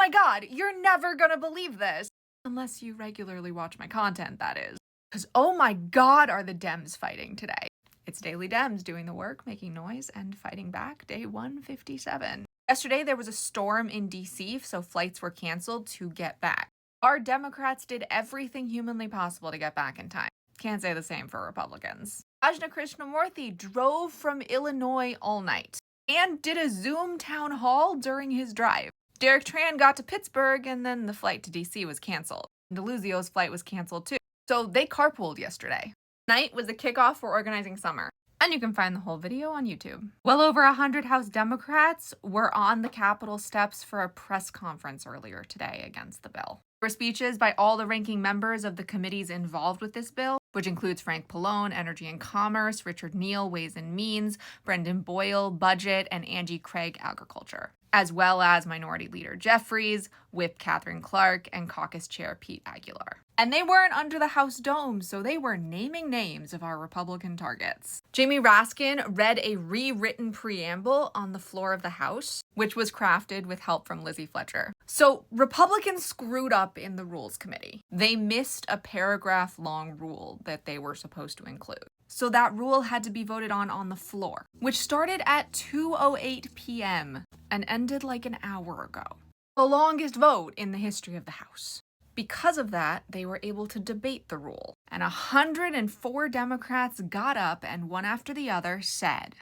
my god, you're never gonna believe this. Unless you regularly watch my content, that is. Because oh my god, are the Dems fighting today. It's Daily Dems doing the work, making noise, and fighting back, day 157. Yesterday, there was a storm in DC, so flights were canceled to get back. Our Democrats did everything humanly possible to get back in time. Can't say the same for Republicans. Ajna Krishnamurthy drove from Illinois all night and did a Zoom town hall during his drive. Derek Tran got to Pittsburgh, and then the flight to DC was canceled. Deluzio's flight was canceled too. So they carpooled yesterday. Tonight was the kickoff for organizing summer. And you can find the whole video on YouTube. Well over 100 House Democrats were on the Capitol steps for a press conference earlier today against the bill. There were speeches by all the ranking members of the committees involved with this bill, which includes Frank Pallone, Energy and Commerce, Richard Neal, Ways and Means, Brendan Boyle, Budget, and Angie Craig, Agriculture, as well as Minority Leader Jeffries, Whip Catherine Clark, and Caucus Chair Pete Aguilar. And they weren't under the House dome, so they were naming names of our Republican targets. Jamie Raskin read a rewritten preamble on the floor of the House, which was crafted with help from Lizzie Fletcher. So Republicans screwed up in the Rules Committee. They missed a paragraph-long rule that they were supposed to include. So that rule had to be voted on the floor, which started at 2:08 p.m. and ended like an hour ago. The longest vote in the history of the House. Because of that, they were able to debate the rule, and 104 Democrats got up and one after the other said,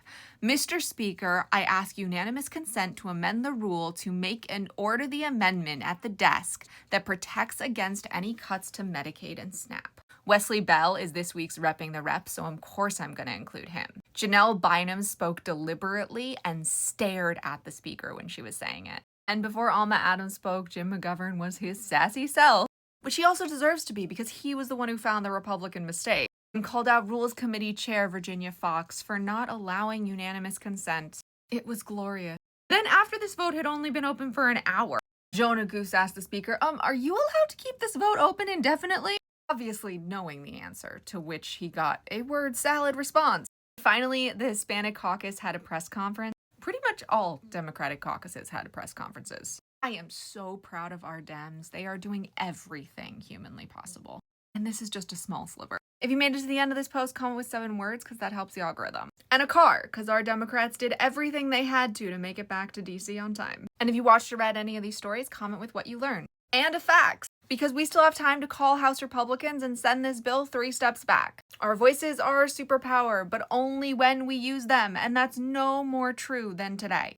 "Mr. Speaker, I ask unanimous consent to amend the rule to make and order the amendment at the desk that protects against any cuts to Medicaid and SNAP." Wesley Bell is this week's Repping the Rep, so of course I'm going to include him. Janelle Bynum spoke deliberately and stared at the speaker when she was saying it. And before Alma Adams spoke, Jim McGovern was his sassy self, which he also deserves to be because he was the one who found the Republican mistake and called out Rules Committee Chair Virginia Fox for not allowing unanimous consent. It was glorious. Then after this vote had only been open for an hour, Jonah Goose asked the speaker, are you allowed to keep this vote open indefinitely? Obviously knowing the answer, to which he got a word salad response. Finally, the Hispanic caucus had a press conference. Pretty much all Democratic caucuses had press conferences. I am so proud of our Dems. They are doing everything humanly possible. And this is just a small sliver. If you made it to the end of this post, comment with 7 words because that helps the algorithm. And a car, because our Democrats did everything they had to make it back to DC on time. And if you watched or read any of these stories, comment with what you learned. And a fact, because we still have time to call House Republicans and send this bill 3 steps back. Our voices are our superpower, but only when we use them, and that's no more true than today.